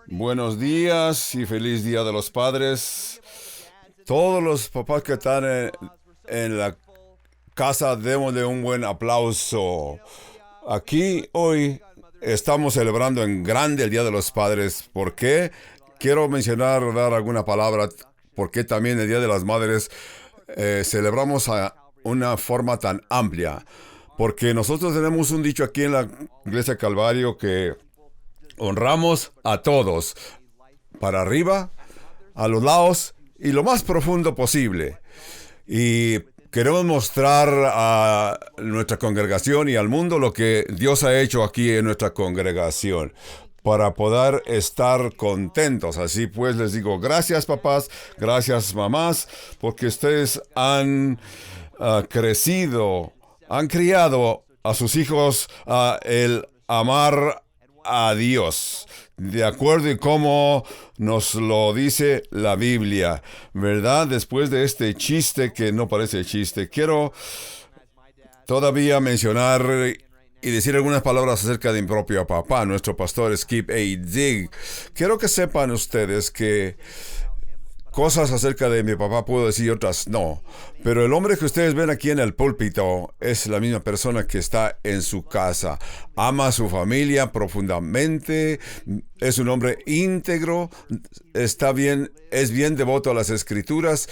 Buenos días y feliz Día de los Padres. Todos los papás que están en la casa, démosle un buen aplauso. Aquí hoy estamos celebrando en grande el Día de los Padres. ¿Por qué? Quiero mencionar, dar alguna palabra, porque también el Día de las Madres celebramos a una forma tan amplia. Porque nosotros tenemos un dicho aquí en la Iglesia Calvario que honramos a todos, para arriba, a los lados y lo más profundo posible. Y queremos mostrar a nuestra congregación y al mundo lo que Dios ha hecho aquí en nuestra congregación, para poder estar contentos. Así pues les digo, gracias papás, gracias mamás, porque ustedes han crecido, han criado a sus hijos el amar a Dios, de acuerdo y como nos lo dice la Biblia, ¿verdad? Después de este chiste que no parece chiste, quiero todavía mencionar y decir algunas palabras acerca de mi propio papá, nuestro pastor Skip A. Digg. Quiero que sepan ustedes que cosas acerca de mi papá puedo decir y otras no. Pero el hombre que ustedes ven aquí en el púlpito es la misma persona que está en su casa. Ama a su familia profundamente. Es un hombre íntegro. Está bien, es bien devoto a las escrituras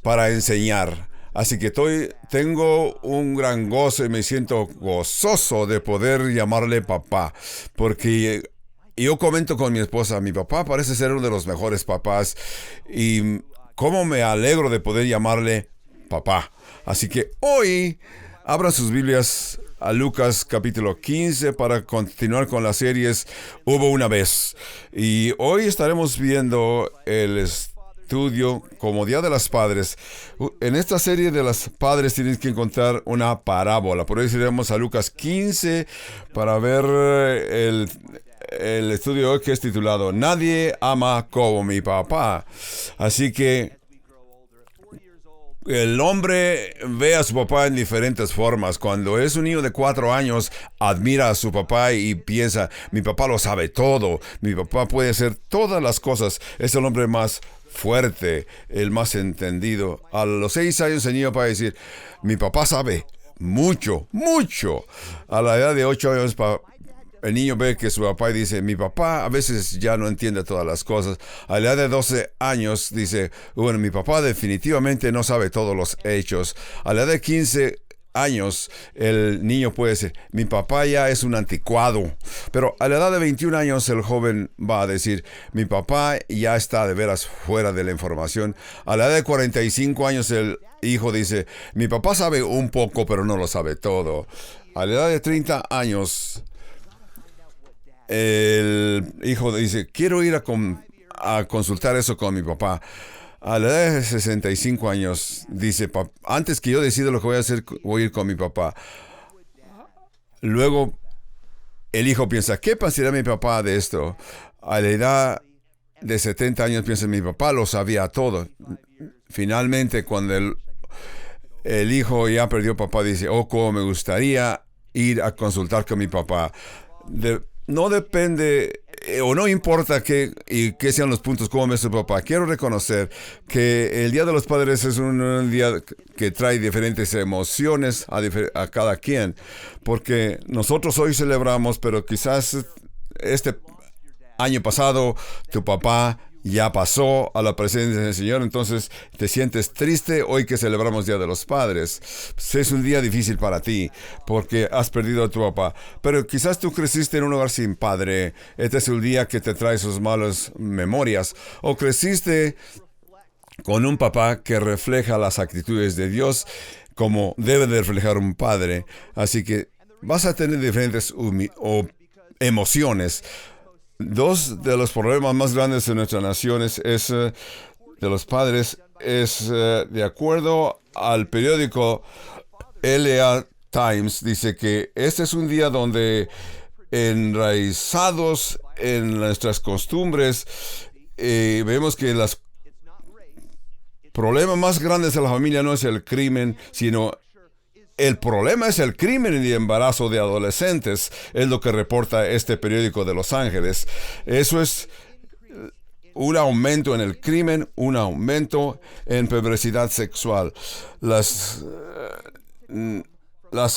para enseñar. Así que tengo un gran gozo y me siento gozoso de poder llamarle papá. Porque yo comento con mi esposa, mi papá parece ser uno de los mejores papás y cómo me alegro de poder llamarle papá. Así que hoy abran sus Biblias a Lucas capítulo 15 para continuar con las series Hubo una vez. Y hoy estaremos viendo el estudio como Día de las Padres. En esta serie de las padres tienes que encontrar una parábola. Por eso iremos a Lucas 15 para ver el estudio de hoy, que es titulado Nadie ama como mi papá. Así que el hombre ve a su papá en diferentes formas. Cuando es un niño de 4 años, admira a su papá y piensa, mi papá lo sabe todo, mi papá puede hacer todas las cosas. Es el hombre más fuerte, el más entendido. A los 6 años el niño va a decir, mi papá sabe mucho, mucho. A la edad de 8 años, el niño ve que su papá y dice, mi papá a veces ya no entiende todas las cosas. A la edad de 12 años dice, bueno, mi papá definitivamente no sabe todos los hechos. A la edad de 15 años, el niño puede decir, mi papá ya es un anticuado. Pero a la edad de 21 años, el joven va a decir, mi papá ya está de veras fuera de la información. A la edad de 45 años, el hijo dice, mi papá sabe un poco, pero no lo sabe todo. A la edad de 30 años, el hijo dice, quiero ir a consultar eso con mi papá. A la edad de 65 años, dice, antes que yo decida lo que voy a hacer, voy a ir con mi papá. Luego, el hijo piensa, ¿qué pensaría mi papá de esto? A la edad de 70 años piensa, mi papá lo sabía todo. Finalmente, cuando el hijo ya perdió papá, dice, oh, cómo me gustaría ir a consultar con mi papá. No depende o no importa qué sean los puntos como su papá. Quiero reconocer que el Día de los Padres es un día que trae diferentes emociones a cada quien. Porque nosotros hoy celebramos, pero quizás este año pasado tu papá ya pasó a la presencia del Señor, entonces te sientes triste hoy que celebramos Día de los Padres. Es un día difícil para ti porque has perdido a tu papá, pero quizás tú creciste en un hogar sin padre. Este es el día que te trae sus malas memorias, o creciste con un papá que refleja las actitudes de Dios como debe de reflejar un padre. Así que vas a tener diferentes emociones. Dos de los problemas más grandes de nuestra nación de los padres es, de acuerdo al periódico LA Times, dice que este es un día donde, enraizados en nuestras costumbres, vemos que los problemas más grandes de la familia no es el crimen, sino el problema es el crimen y embarazo de adolescentes, es lo que reporta este periódico de Los Ángeles. Eso es un aumento en el crimen, un aumento en perversidad sexual. Las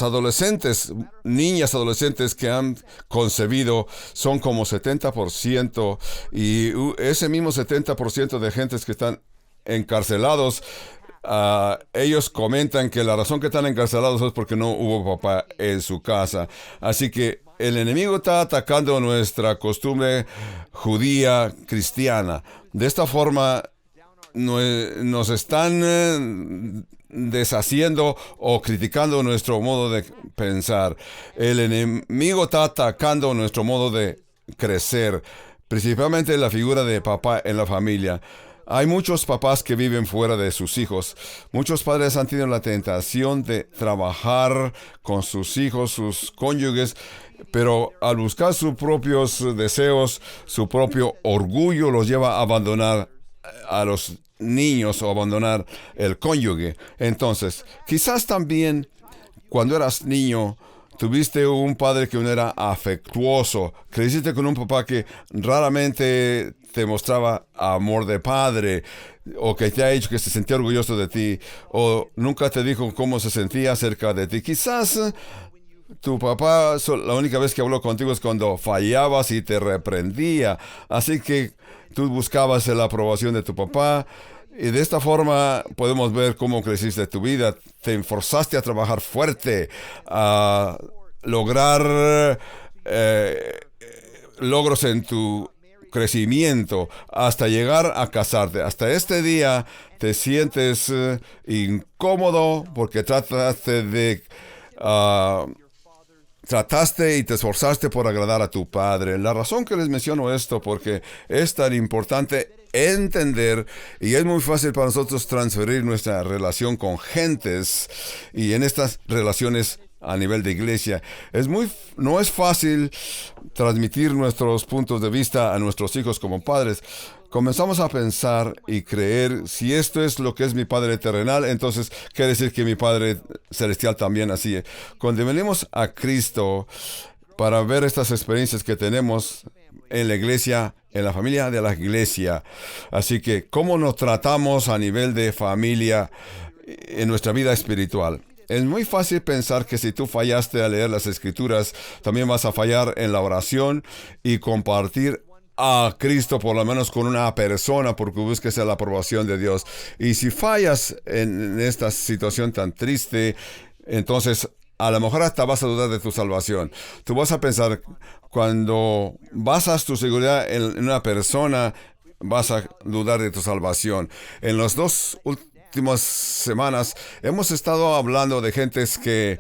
adolescentes, niñas adolescentes que han concebido son como 70%, y ese mismo 70% de gentes que están encarcelados, ellos comentan que la razón que están encarcelados es porque no hubo papá en su casa. Así que el enemigo está atacando nuestra costumbre judía cristiana. De esta forma nos están deshaciendo o criticando nuestro modo de pensar. El enemigo está atacando nuestro modo de crecer, principalmente la figura de papá en la familia. Hay muchos papás que viven fuera de sus hijos. Muchos padres han tenido la tentación de trabajar con sus hijos, sus cónyuges, pero al buscar sus propios deseos, su propio orgullo los lleva a abandonar a los niños o abandonar el cónyuge. Entonces, quizás también cuando eras niño tuviste un padre que no era afectuoso, creciste con un papá que raramente te mostraba amor de padre, o que te ha dicho que se sentía orgulloso de ti, o nunca te dijo cómo se sentía acerca de ti. Quizás tu papá, la única vez que habló contigo es cuando fallabas y te reprendía. Así que tú buscabas la aprobación de tu papá. Y de esta forma podemos ver cómo creciste tu vida. Te esforzaste a trabajar fuerte, a lograr logros en tu crecimiento, hasta llegar a casarte. Hasta este día te sientes incómodo porque trataste y te esforzaste por agradar a tu padre. La razón que les menciono esto porque es tan importante entender, y es muy fácil para nosotros transferir nuestra relación con gentes y en estas relaciones a nivel de iglesia. No es fácil transmitir nuestros puntos de vista a nuestros hijos como padres. Comenzamos a pensar y creer, si esto es lo que es mi Padre terrenal, entonces quiere decir que mi Padre celestial también así es. Cuando venimos a Cristo para ver estas experiencias que tenemos en la iglesia, en la familia de la iglesia, así que cómo nos tratamos a nivel de familia en nuestra vida espiritual. Es muy fácil pensar que si tú fallaste a leer las Escrituras, también vas a fallar en la oración y compartir a Cristo, por lo menos con una persona, porque busques la aprobación de Dios. Y si fallas en esta situación tan triste, entonces a lo mejor hasta vas a dudar de tu salvación. Tú vas a pensar, cuando basas tu seguridad en una persona, vas a dudar de tu salvación. En las dos últimas semanas hemos estado hablando de gentes que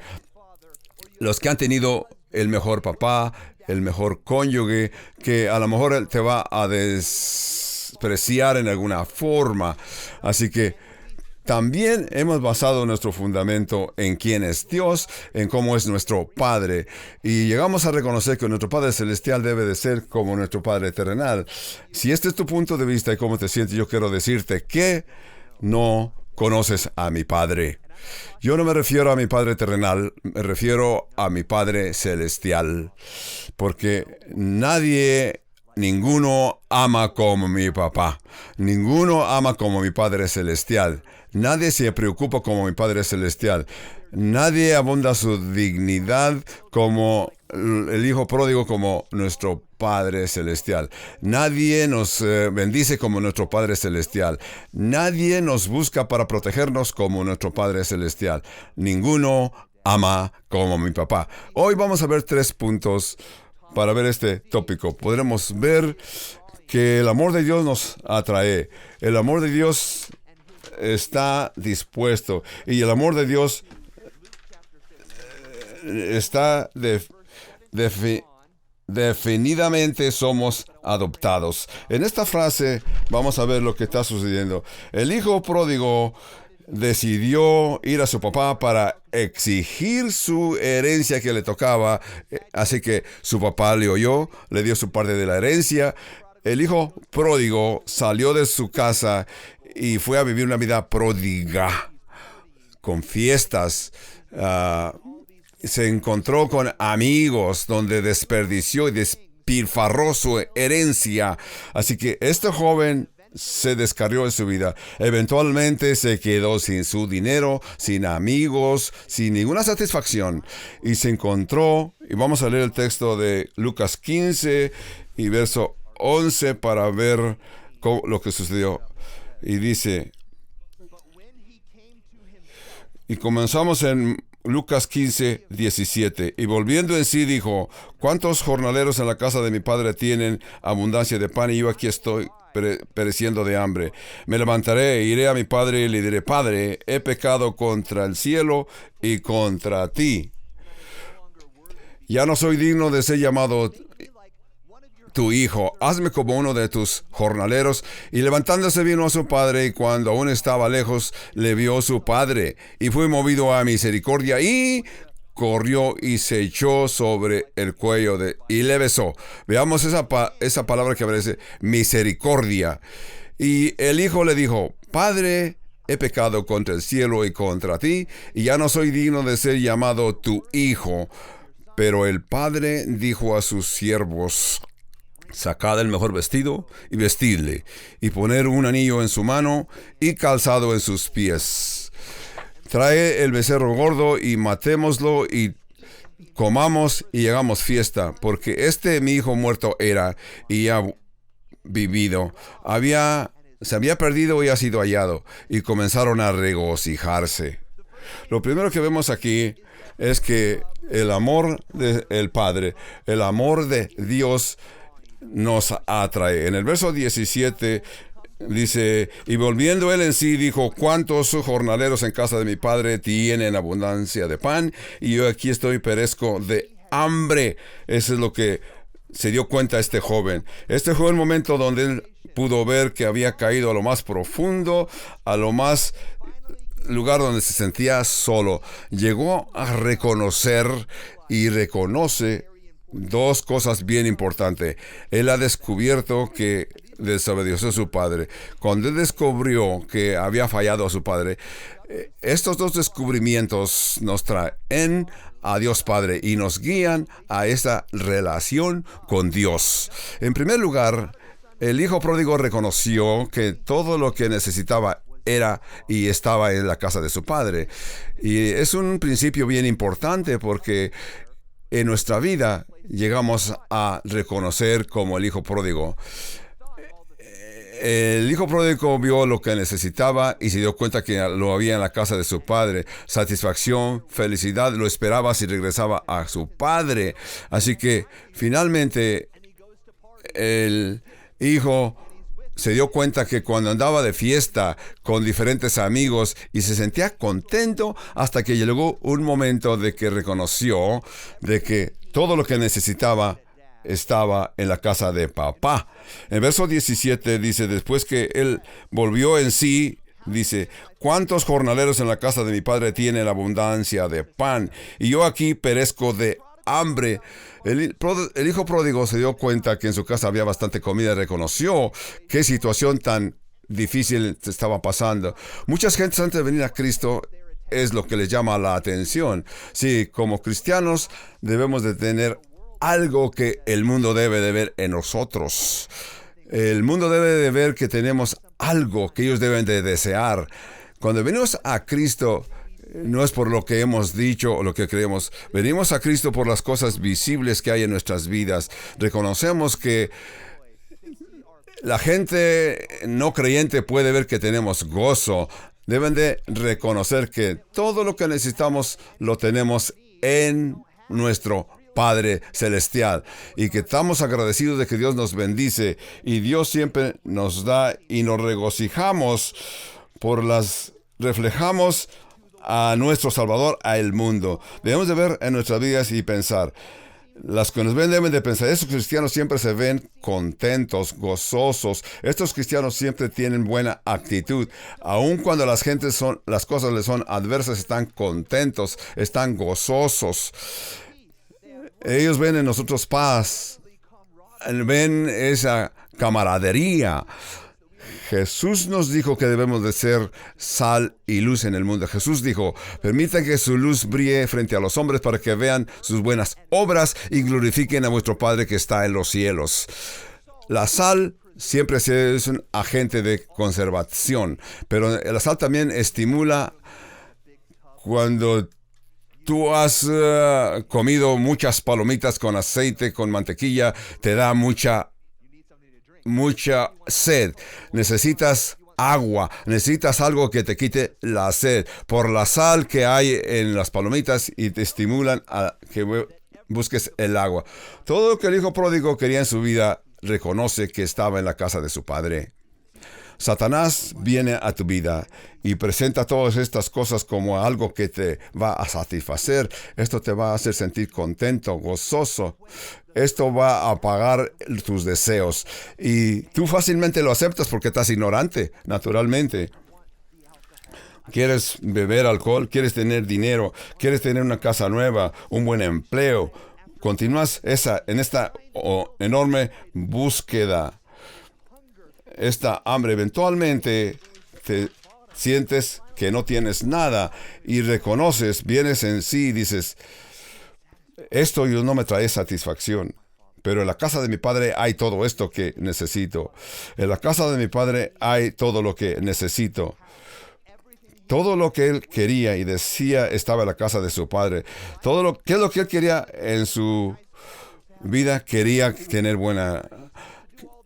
los que han tenido el mejor papá, el mejor cónyuge, que a lo mejor él te va a despreciar en alguna forma. Así que también hemos basado nuestro fundamento en quién es Dios, en cómo es nuestro Padre. Y llegamos a reconocer que nuestro Padre Celestial debe de ser como nuestro Padre terrenal. Si este es tu punto de vista y cómo te sientes, yo quiero decirte que no conoces a mi Padre. Yo no me refiero a mi Padre terrenal, me refiero a mi Padre Celestial. Porque ninguno ama como mi papá. Ninguno ama como mi Padre Celestial. Nadie se preocupa como mi Padre Celestial. Nadie abunda su dignidad como el Hijo pródigo, como nuestro Padre Celestial. Nadie nos bendice como nuestro Padre Celestial. Nadie nos busca para protegernos como nuestro Padre Celestial. Ninguno ama como mi papá. Hoy vamos a ver 3 puntos para ver este tópico. Podremos ver que el amor de Dios nos atrae. El amor de Dios está dispuesto. Y el amor de Dios está definidamente somos adoptados. En esta frase vamos a ver lo que está sucediendo. El hijo pródigo decidió ir a su papá para exigir su herencia que le tocaba. Así que su papá le oyó, le dio su parte de la herencia. El hijo pródigo salió de su casa y fue a vivir una vida pródiga, con fiestas. Se encontró con amigos donde desperdició y despilfarró su herencia. Así que este joven se descarrió en su vida. Eventualmente se quedó sin su dinero, sin amigos, sin ninguna satisfacción. Y se encontró, y vamos a leer el texto de Lucas 15 y verso 11 para ver lo que sucedió. Y dice, y comenzamos en Lucas 15, 17. Y volviendo en sí dijo, ¿cuántos jornaleros en la casa de mi padre tienen abundancia de pan y yo aquí estoy pereciendo de hambre? Me levantaré e iré a mi padre y le diré, Padre, he pecado contra el cielo y contra ti. Ya no soy digno de ser llamado tu hijo, hazme como uno de tus jornaleros. Y levantándose vino a su padre, y cuando aún estaba lejos, le vio su padre, y fue movido a misericordia, y corrió y se echó sobre el cuello y le besó. Veamos esa palabra que aparece, misericordia. Y el hijo le dijo, Padre, he pecado contra el cielo y contra ti, y ya no soy digno de ser llamado tu hijo. Pero el padre dijo a sus siervos, sacad el mejor vestido y vestidle, y poner un anillo en su mano y calzado en sus pies. Trae el becerro gordo y matémoslo y comamos y hagamos fiesta, porque mi hijo muerto era y ha vivido. Se había perdido y ha sido hallado, y comenzaron a regocijarse. Lo primero que vemos aquí es que el amor del Padre, el amor de Dios, nos atrae. En el verso 17 dice, y volviendo él en sí, dijo, ¿cuántos jornaleros en casa de mi padre tienen abundancia de pan? Y yo aquí perezco de hambre. Eso es lo que se dio cuenta este joven. Este fue el momento donde él pudo ver que había caído a lo más profundo, a lo más lugar donde se sentía solo. Llegó a reconocer y reconoce dos cosas bien importantes. Él ha descubierto que desobedeció a su padre. Cuando él descubrió que había fallado a su padre, estos dos descubrimientos nos traen a Dios Padre y nos guían a esa relación con Dios. En primer lugar, el hijo pródigo reconoció que todo lo que necesitaba era y estaba en la casa de su padre. Y es un principio bien importante porque en nuestra vida llegamos a reconocer como el hijo pródigo. El hijo pródigo vio lo que necesitaba y se dio cuenta que lo había en la casa de su padre. Satisfacción, felicidad, lo esperaba si regresaba a su padre. Así que finalmente el hijo se dio cuenta que cuando andaba de fiesta con diferentes amigos y se sentía contento hasta que llegó un momento de que reconoció de que todo lo que necesitaba estaba en la casa de papá. En verso 17 dice, después que él volvió en sí, dice, ¿cuántos jornaleros en la casa de mi padre tienen abundancia de pan? Y yo aquí perezco de hambre. El hijo pródigo se dio cuenta que en su casa había bastante comida y reconoció qué situación tan difícil estaba pasando. Muchas gentes antes de venir a Cristo es lo que les llama la atención. Sí, como cristianos debemos de tener algo que el mundo debe de ver en nosotros. El mundo debe de ver que tenemos algo que ellos deben de desear. Cuando venimos a Cristo, no es por lo que hemos dicho o lo que creemos. Venimos a Cristo por las cosas visibles que hay en nuestras vidas. Reconocemos que la gente no creyente puede ver que tenemos gozo. Deben de reconocer que todo lo que necesitamos lo tenemos en nuestro Padre Celestial, y que estamos agradecidos de que Dios nos bendice y Dios siempre nos da, y nos regocijamos reflejamos a nuestro Salvador, a el mundo. Debemos de ver en nuestras vidas y pensar. Las que nos ven deben de pensar, estos cristianos siempre se ven contentos, gozosos. Estos cristianos siempre tienen buena actitud. Aun cuando las cosas les son adversas, están contentos, están gozosos. Ellos ven en nosotros paz, ven esa camaradería. Jesús nos dijo que debemos de ser sal y luz en el mundo. Jesús dijo, permita que su luz brille frente a los hombres para que vean sus buenas obras y glorifiquen a vuestro Padre que está en los cielos. La sal siempre es un agente de conservación, pero la sal también estimula. Cuando tú has comido muchas palomitas con aceite, con mantequilla, te da mucha sed. Necesitas agua, necesitas algo que te quite la sed por la sal que hay en las palomitas y te estimulan a que busques el agua. Todo lo que el hijo pródigo quería en su vida, reconoce que estaba en la casa de su padre. Satanás viene a tu vida y presenta todas estas cosas como algo que te va a satisfacer. Esto te va a hacer sentir contento, gozoso. Esto va a apagar tus deseos. Y tú fácilmente lo aceptas porque estás ignorante, naturalmente. Quieres beber alcohol, quieres tener dinero, quieres tener una casa nueva, un buen empleo. Continúas en esta enorme búsqueda. Esta hambre, eventualmente te sientes que no tienes nada y reconoces, vienes en sí y dices, esto yo no me trae satisfacción, pero en la casa de mi padre hay todo esto que necesito. En la casa de mi padre hay todo lo que necesito. Todo lo que él quería y decía estaba en la casa de su padre. ¿Qué es lo que él quería en su vida? Quería tener buena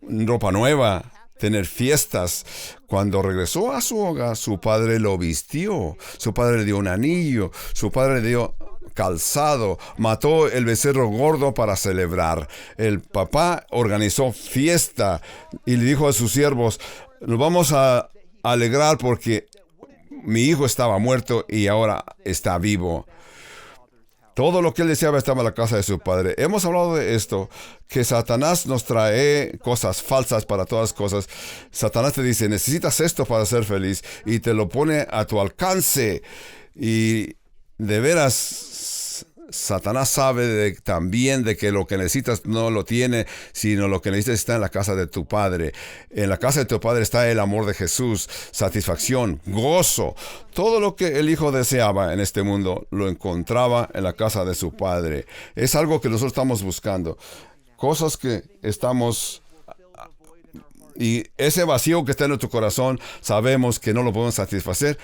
ropa nueva, tener fiestas. Cuando regresó a su hogar, su padre lo vistió, su padre le dio un anillo, su padre le dio calzado, mató el becerro gordo para celebrar. El papá organizó fiesta y le dijo a sus siervos, nos vamos a alegrar porque mi hijo estaba muerto y ahora está vivo. Todo lo que él deseaba estaba en la casa de su padre. Hemos hablado de esto, que Satanás nos trae cosas falsas para todas cosas. Satanás te dice, necesitas esto para ser feliz, y te lo pone a tu alcance. Y de veras, Satanás sabe también de que lo que necesitas no lo tiene, sino lo que necesitas está en la casa de tu Padre. En la casa de tu Padre está el amor de Jesús, satisfacción, gozo. Todo lo que el Hijo deseaba en este mundo lo encontraba en la casa de su Padre. Es algo que nosotros estamos buscando. Cosas que estamos... Y ese vacío que está en tu corazón, sabemos que no lo podemos satisfacer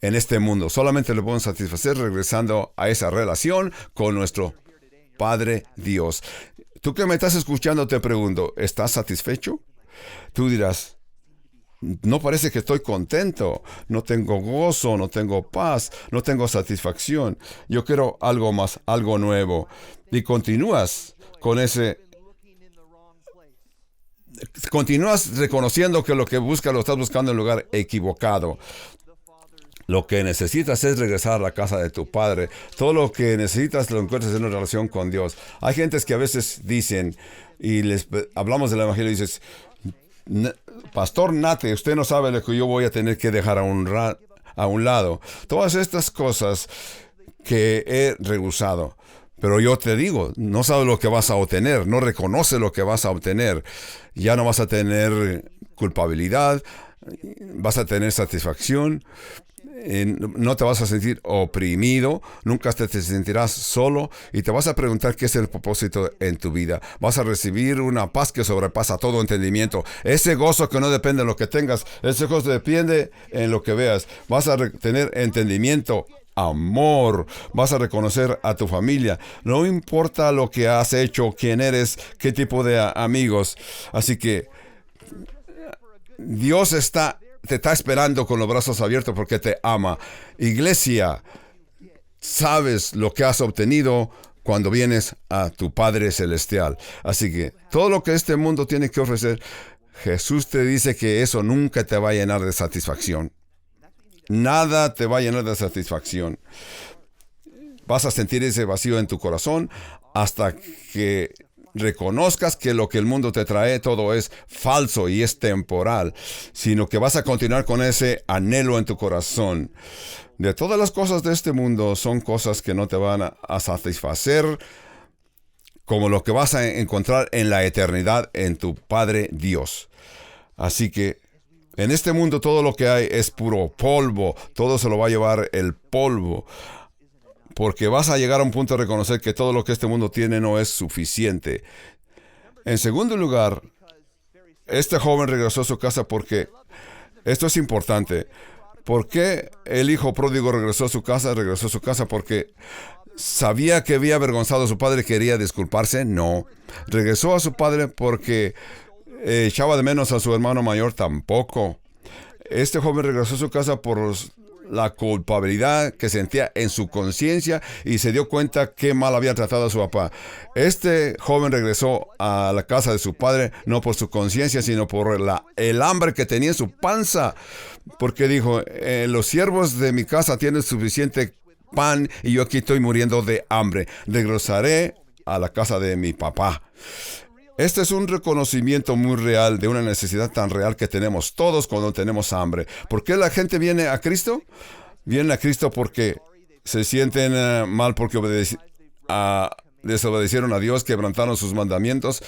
en este mundo. Solamente lo podemos satisfacer regresando a esa relación con nuestro Padre Dios. Tú que me estás escuchando, te pregunto, ¿estás satisfecho? Tú dirás, no parece que estoy contento, no tengo gozo, no tengo paz, no tengo satisfacción. Yo quiero algo más, algo nuevo. Y continúas con ese... Continúas reconociendo que lo que buscas lo estás buscando en el lugar equivocado. Lo que necesitas es regresar a la casa de tu Padre. Todo lo que necesitas lo encuentras en una relación con Dios. Hay gentes que a veces dicen, y les hablamos del Evangelio, y dices, Pastor Nate, usted no sabe lo que yo voy a tener que dejar a un lado. Todas estas cosas que he rehusado. Pero yo te digo, no sabes lo que vas a obtener, no reconoces lo que vas a obtener. Ya no vas a tener culpabilidad, vas a tener satisfacción. No te vas a sentir oprimido, nunca te sentirás solo y te vas a preguntar qué es el propósito en tu vida. Vas a recibir una paz que sobrepasa todo entendimiento. Ese gozo que no depende de lo que tengas, ese gozo depende en lo que veas. Vas a tener entendimiento, amor, vas a reconocer a tu familia. No importa lo que has hecho, quién eres, qué tipo de amigos. Así que Dios te está esperando con los brazos abiertos porque te ama. Iglesia, sabes lo que has obtenido cuando vienes a tu Padre Celestial. Así que todo lo que este mundo tiene que ofrecer, Jesús te dice que eso nunca te va a llenar de satisfacción. Nada te va a llenar de satisfacción. Vas a sentir ese vacío en tu corazón hasta que reconozcas que lo que el mundo te trae todo es falso y es temporal, sino que vas a continuar con ese anhelo en tu corazón. De todas las cosas de este mundo son cosas que no te van a satisfacer como lo que vas a encontrar en la eternidad en tu Padre Dios. Así que En este mundo todo lo que hay es puro polvo. Todo se lo va a llevar el polvo. Porque vas a llegar a un punto de reconocer que todo lo que este mundo tiene no es suficiente. En segundo lugar, este joven regresó a su casa porque, esto es importante, ¿por qué el hijo pródigo regresó a su casa? Regresó a su casa porque sabía que había avergonzado a su padre, quería disculparse. No. Regresó a su padre porque echaba de menos a su hermano mayor. Tampoco. Este joven regresó a su casa por la culpabilidad que sentía en su conciencia y se dio cuenta qué mal había tratado a su papá. Este joven regresó a la casa de su padre no por su conciencia, sino por el hambre que tenía en su panza. Porque dijo, los siervos de mi casa tienen suficiente pan y yo aquí estoy muriendo de hambre. Regresaré a la casa de mi papá. Este es un reconocimiento muy real de una necesidad tan real que tenemos todos cuando tenemos hambre. ¿Por qué la gente viene a Cristo? Vienen a Cristo porque se sienten mal porque desobedecieron a Dios, quebrantaron sus mandamientos.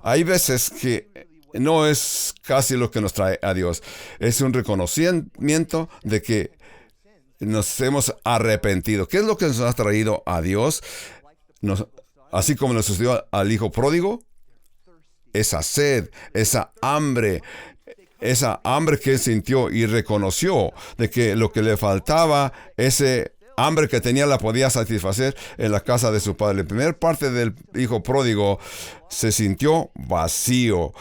Hay veces que no es casi lo que nos trae a Dios. Es un reconocimiento de que nos hemos arrepentido. ¿Qué es lo que nos ha traído a Dios? Así como nos sucedió al hijo pródigo. Esa sed, esa hambre que él sintió y reconoció de que lo que le faltaba, ese hambre que tenía la podía satisfacer en la casa de su padre. La primera parte del hijo pródigo se sintió vacío.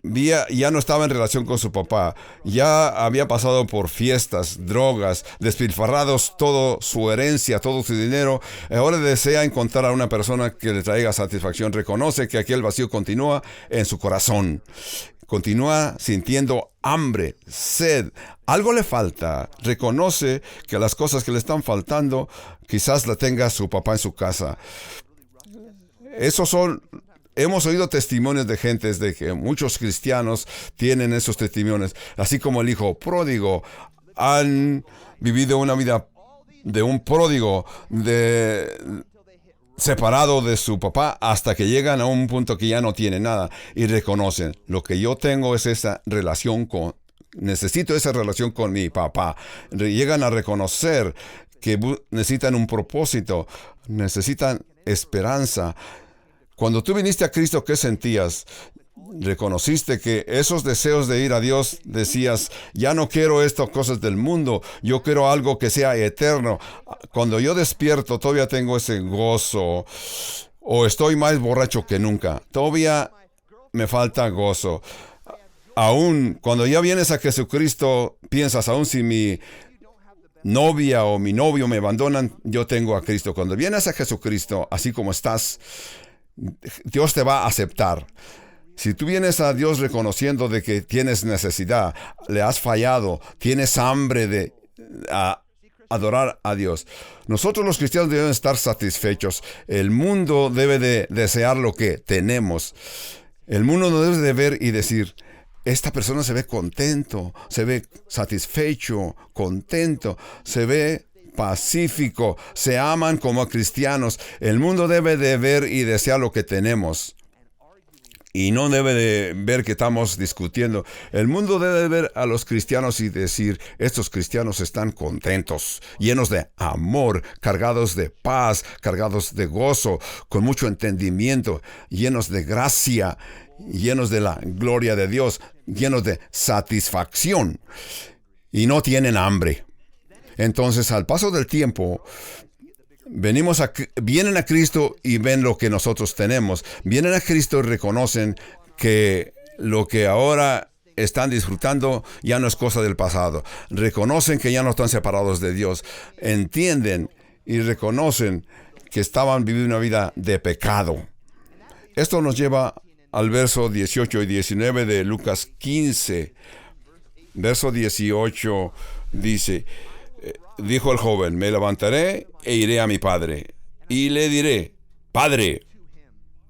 Ya no estaba en relación con su papá, ya había pasado por fiestas, drogas, despilfarrados toda su herencia, todo su dinero. Ahora desea encontrar a una persona que le traiga satisfacción. Reconoce que aquel vacío continúa en su corazón. Continúa sintiendo hambre, sed. Algo le falta. Reconoce que las cosas que le están faltando quizás la tenga su papá en su casa. Hemos oído testimonios de gentes de que muchos cristianos tienen esos testimonios, así como el hijo pródigo. Han vivido una vida de un pródigo, separado de su papá, hasta que llegan a un punto que ya no tienen nada y reconocen, lo que yo tengo es esa relación necesito esa relación con mi papá. Llegan a reconocer que necesitan un propósito, necesitan esperanza. Cuando tú viniste a Cristo, ¿qué sentías? Reconociste que esos deseos de ir a Dios, decías, ya no quiero estas cosas del mundo, yo quiero algo que sea eterno. Cuando yo despierto, todavía tengo ese gozo, o estoy más borracho que nunca, todavía me falta gozo. Aún cuando ya vienes a Jesucristo, piensas, aún si mi novia o mi novio me abandonan, yo tengo a Cristo. Cuando vienes a Jesucristo, así como estás, Dios te va a aceptar. Si tú vienes a Dios reconociendo de que tienes necesidad, le has fallado, tienes hambre de adorar a Dios. Nosotros los cristianos debemos estar satisfechos. El mundo debe de desear lo que tenemos. El mundo nos debe de ver y decir, esta persona se ve contento, se ve satisfecho, contento, se ve pacífico, se aman como cristianos. El mundo debe de ver y desear lo que tenemos. Y no debe de ver que estamos discutiendo. El mundo debe de ver a los cristianos y decir, estos cristianos están contentos, llenos de amor, cargados de paz, cargados de gozo, con mucho entendimiento, llenos de gracia, llenos de la gloria de Dios, llenos de satisfacción. Y no tienen hambre. Entonces, al paso del tiempo, vienen a Cristo y ven lo que nosotros tenemos. Vienen a Cristo y reconocen que lo que ahora están disfrutando ya no es cosa del pasado. Reconocen que ya no están separados de Dios. Entienden y reconocen que estaban viviendo una vida de pecado. Esto nos lleva al verso 18 y 19 de Lucas 15. Verso 18 dice, dijo el joven, me levantaré e iré a mi padre, y le diré, Padre,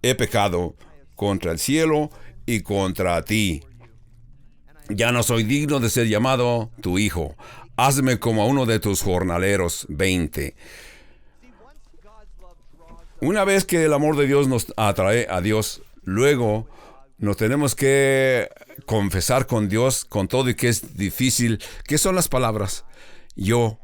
he pecado contra el cielo y contra ti. Ya no soy digno de ser llamado tu hijo. Hazme como a uno de tus jornaleros. 20. Una vez que el amor de Dios nos atrae a Dios, luego Nos tenemos que confesar con Dios con todo y que es difícil. ¿Qué son las palabras? Yo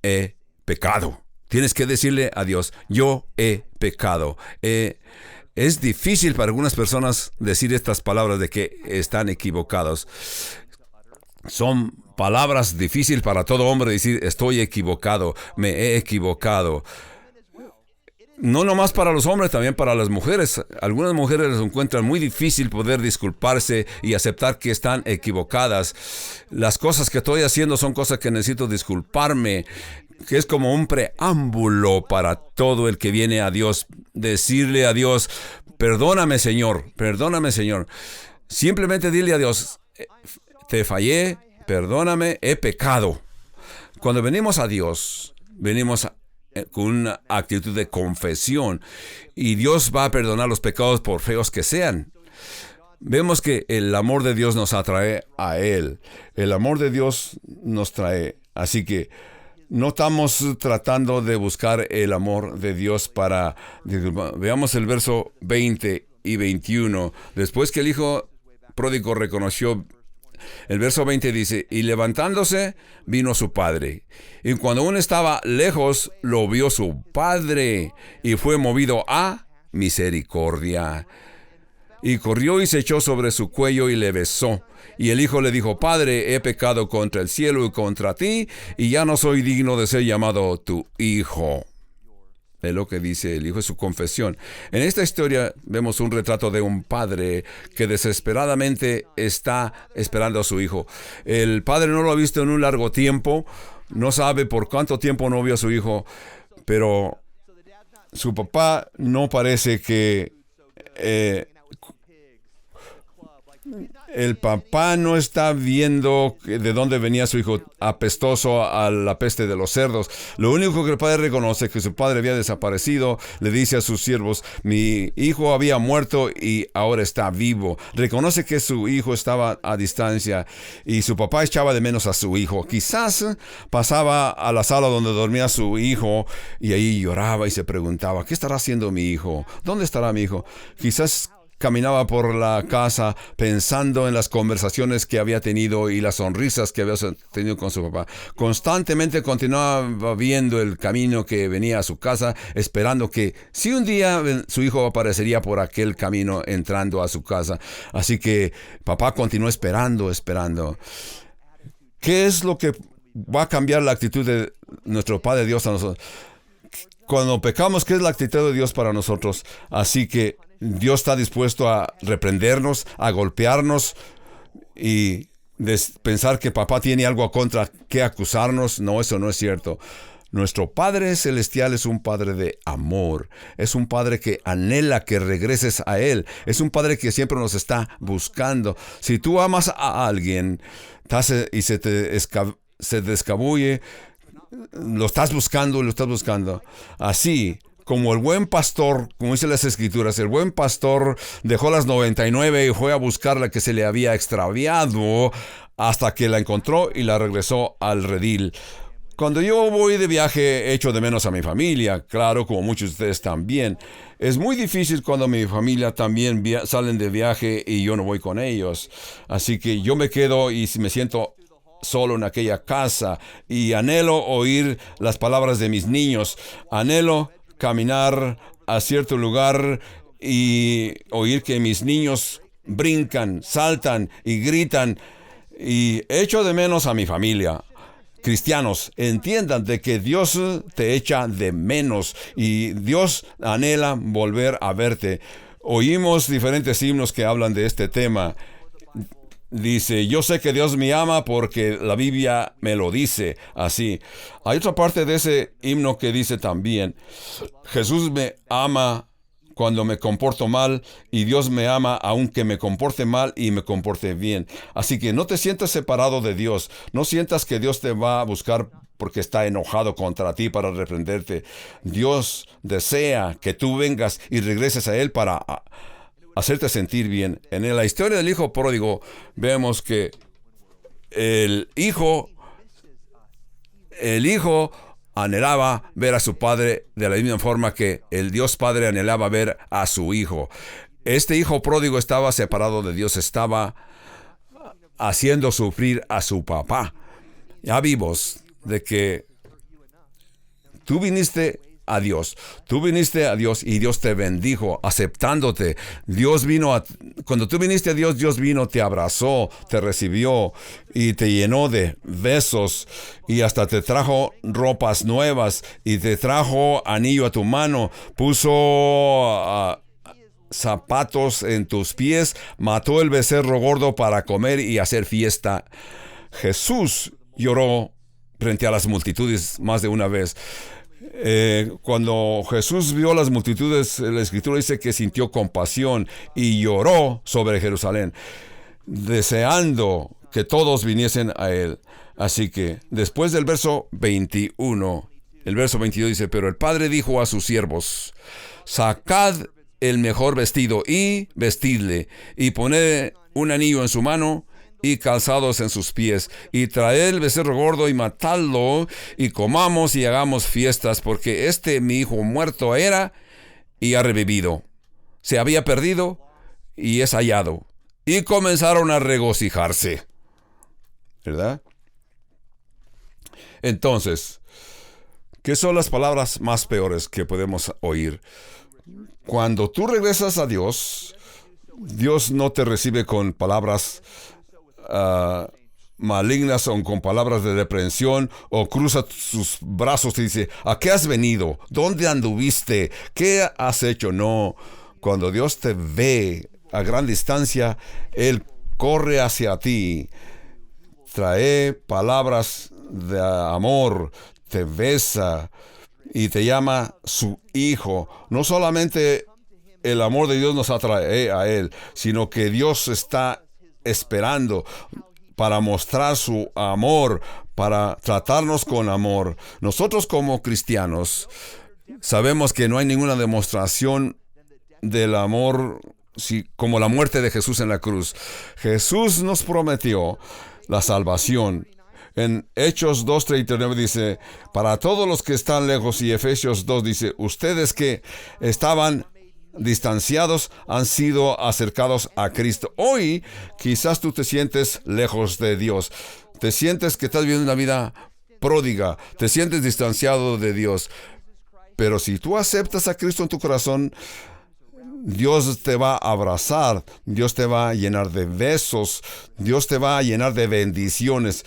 he pecado. Tienes que decirle a Dios, yo he pecado. Es difícil para algunas personas decir estas palabras de que están equivocados. Son palabras difíciles para todo hombre decir, estoy equivocado, me he equivocado. No nomás para los hombres, también para las mujeres. Algunas mujeres les encuentran muy difícil poder disculparse y aceptar que están equivocadas. Las cosas que estoy haciendo son cosas que necesito disculparme, que es como un preámbulo para todo el que viene a Dios. Decirle a Dios, perdóname Señor, perdóname Señor. Simplemente dile a Dios, te fallé, perdóname, he pecado. Cuando venimos a Dios, venimos con una actitud de confesión y Dios va a perdonar los pecados por feos que sean. Vemos que el amor de Dios nos atrae a Él. El amor de Dios nos trae. Así que no estamos tratando de buscar el amor de Dios para... Veamos el verso 20 y 21. Después que el hijo pródigo reconoció, el verso 20 dice, y levantándose vino su padre. Y cuando aún estaba lejos, lo vio su padre y fue movido a misericordia. Y corrió y se echó sobre su cuello y le besó. Y el hijo le dijo, Padre, he pecado contra el cielo y contra ti, y ya no soy digno de ser llamado tu hijo. Es lo que dice el hijo, es su confesión. En esta historia vemos un retrato de un padre que desesperadamente está esperando a su hijo. El padre no lo ha visto en un largo tiempo, no sabe por cuánto tiempo no vio a su hijo, pero su papá no parece que... el papá no está viendo de dónde venía su hijo apestoso a la peste de los cerdos. Lo único que el padre reconoce es que su padre había desaparecido. Le dice a sus siervos, mi hijo había muerto y ahora está vivo. Reconoce que su hijo estaba a distancia y su papá echaba de menos a su hijo. Quizás pasaba a la sala donde dormía su hijo y ahí lloraba y se preguntaba, ¿qué estará haciendo mi hijo? ¿Dónde estará mi hijo? Quizás caminaba por la casa pensando en las conversaciones que había tenido y las sonrisas que había tenido con su papá. Constantemente continuaba viendo el camino que venía a su casa, esperando que si un día su hijo aparecería por aquel camino entrando a su casa. Así que papá continuó esperando. ¿Qué es lo que va a cambiar la actitud de nuestro Padre Dios a nosotros? Cuando pecamos, ¿qué es la actitud de Dios para nosotros? Así que Dios está dispuesto a reprendernos, a golpearnos y pensar que papá tiene algo a contra que acusarnos. No, eso no es cierto. Nuestro Padre Celestial es un Padre de amor. Es un Padre que anhela que regreses a Él. Es un Padre que siempre nos está buscando. Si tú amas a alguien y se te escabulle, lo estás buscando. Así como el buen pastor, como dice las Escrituras, el buen pastor dejó las 99 y fue a buscar la que se le había extraviado hasta que la encontró y la regresó al redil. Cuando yo voy de viaje, echo de menos a mi familia, claro, como muchos de ustedes también. Es muy difícil cuando mi familia también salen de viaje y yo no voy con ellos. Así que yo me quedo y me siento solo en aquella casa y anhelo oír las palabras de mis niños. Anhelo caminar a cierto lugar y oír que mis niños brincan, saltan y gritan, y echo de menos a mi familia. Cristianos, entiendan de que Dios te echa de menos y Dios anhela volver a verte. Oímos diferentes himnos que hablan de este tema. Dice, yo sé que Dios me ama porque la Biblia me lo dice así. Hay otra parte de ese himno que dice también, Jesús me ama cuando me comporto mal y Dios me ama aunque me comporte mal y me comporte bien. Así que no te sientas separado de Dios. No sientas que Dios te va a buscar porque está enojado contra ti para reprenderte. Dios desea que tú vengas y regreses a Él para hacerte sentir bien. En la historia del hijo pródigo vemos que el hijo anhelaba ver a su padre de la misma forma que el Dios Padre anhelaba ver a su hijo. Este hijo pródigo estaba separado de Dios, estaba haciendo sufrir a su papá. Ya vimos de que tú viniste a Dios y Dios te bendijo aceptándote. Cuando tú viniste a Dios, Dios vino, te abrazó, te recibió y te llenó de besos y hasta te trajo ropas nuevas y te trajo anillo a tu mano, puso zapatos en tus pies, mató el becerro gordo para comer y hacer fiesta. Jesús lloró frente a las multitudes más de una vez. Cuando Jesús vio las multitudes, la Escritura dice que sintió compasión y lloró sobre Jerusalén, deseando que todos viniesen a él. Así que después del verso 21, el verso 22 dice: pero el Padre dijo a sus siervos: sacad el mejor vestido y vestidle, y poned un anillo en su mano y calzados en sus pies, y traed el becerro gordo y matadlo, y comamos y hagamos fiestas, porque mi hijo muerto era y ha revivido, se había perdido y es hallado. Y comenzaron a regocijarse, ¿verdad? Entonces, ¿qué son las palabras más peores que podemos oír? Cuando tú regresas a Dios, Dios no te recibe con palabras malignas o con palabras de reprensión, o cruza sus brazos y dice: ¿a qué has venido? ¿Dónde anduviste? ¿Qué has hecho? No, cuando Dios te ve a gran distancia, Él corre hacia ti, trae palabras de amor, te besa y te llama su hijo. No solamente el amor de Dios nos atrae a Él, sino que Dios está esperando para mostrar su amor, para tratarnos con amor. Nosotros como cristianos sabemos que no hay ninguna demostración del amor como la muerte de Jesús en la cruz. Jesús nos prometió la salvación. En Hechos 2:39 dice: para todos los que están lejos, y Efesios 2 dice: ustedes que estaban distanciados han sido acercados a Cristo. Hoy quizás tú te sientes lejos de Dios, te sientes que estás viviendo una vida pródiga, te sientes distanciado de Dios, pero si tú aceptas a Cristo en tu corazón, Dios te va a abrazar, Dios te va a llenar de besos, Dios te va a llenar de bendiciones.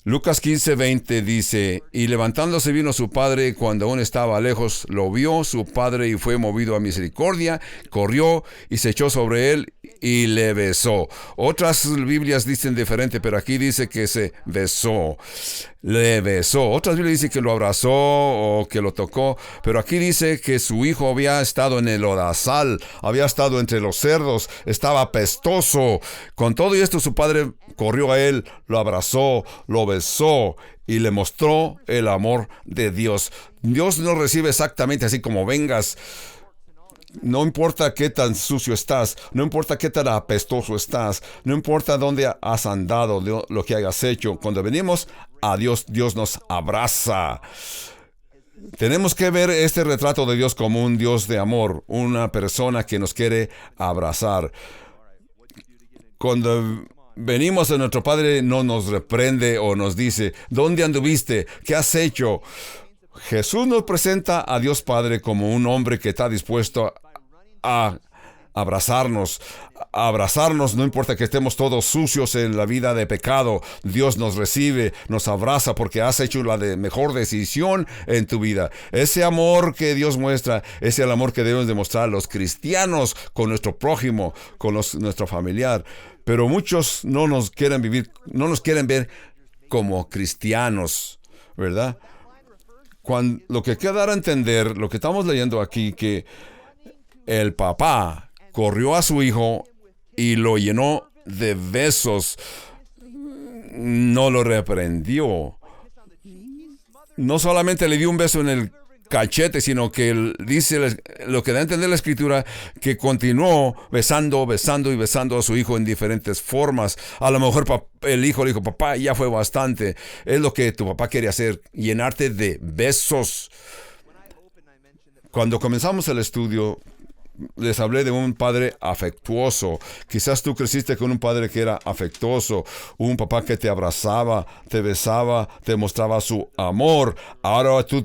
Lucas 15:20 dice: y levantándose vino su padre, y cuando aún estaba lejos, lo vio su padre y fue movido a misericordia, corrió y se echó sobre él y le besó. Otras Biblias dicen diferente, pero aquí dice que se besó, le besó. Otras Biblias dicen que lo abrazó o que lo tocó, pero aquí dice que su hijo había estado en el lodazal, había estado entre los cerdos, estaba apestoso. Con todo y esto, su padre corrió a él, lo abrazó, lo besó y le mostró el amor de Dios. Dios no recibe exactamente así como vengas. No importa qué tan sucio estás, no importa qué tan apestoso estás, no importa dónde has andado, lo que hayas hecho. Cuando venimos a Dios, Dios nos abraza. Tenemos que ver este retrato de Dios como un Dios de amor, una persona que nos quiere abrazar. Cuando venimos a nuestro Padre, no nos reprende o nos dice: ¿dónde anduviste? ¿Qué has hecho? Jesús nos presenta a Dios Padre como un hombre que está dispuesto a abrazarnos, no importa que estemos todos sucios en la vida de pecado. Dios nos recibe, nos abraza porque has hecho la mejor decisión en tu vida. Ese amor que Dios muestra es el amor que debemos demostrar los cristianos con nuestro prójimo, con nuestro familiar. Pero muchos no nos quieren ver como cristianos, ¿verdad? Lo que queda dar a entender, lo que estamos leyendo aquí, que el papá corrió a su hijo y lo llenó de besos, no lo reprendió. No solamente le dio un beso en el cachete, sino que dice lo que da a entender la Escritura, que continuó besando a su hijo en diferentes formas. A lo mejor el hijo le dijo: papá, ya fue bastante. Es lo que tu papá quiere hacer, llenarte de besos. Cuando comenzamos el estudio, les hablé de un padre afectuoso. Quizás tú creciste con un padre que era afectuoso, un papá que te abrazaba, te besaba, te mostraba su amor. Ahora tú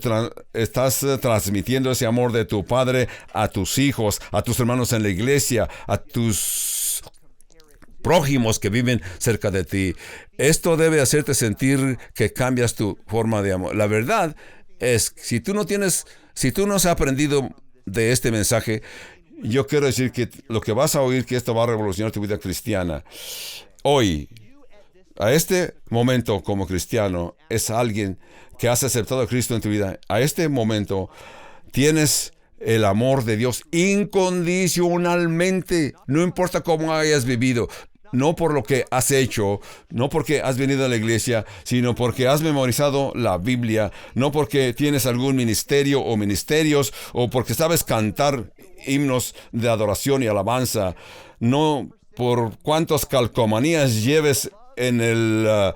estás transmitiendo ese amor de tu padre a tus hijos, a tus hermanos en la iglesia, a tus prójimos que viven cerca de ti. Esto debe hacerte sentir que cambias tu forma de amor. La verdad es, si tú no has aprendido de este mensaje, yo quiero decir que lo que vas a oír, que esto va a revolucionar tu vida cristiana. Hoy, a este momento como cristiano, es alguien que has aceptado a Cristo en tu vida. A este momento tienes el amor de Dios incondicionalmente, no importa cómo hayas vivido. No por lo que has hecho, no porque has venido a la iglesia, sino porque has memorizado la Biblia, no porque tienes algún ministerio o ministerios, o porque sabes cantar himnos de adoración y alabanza, no por cuántas calcomanías lleves en la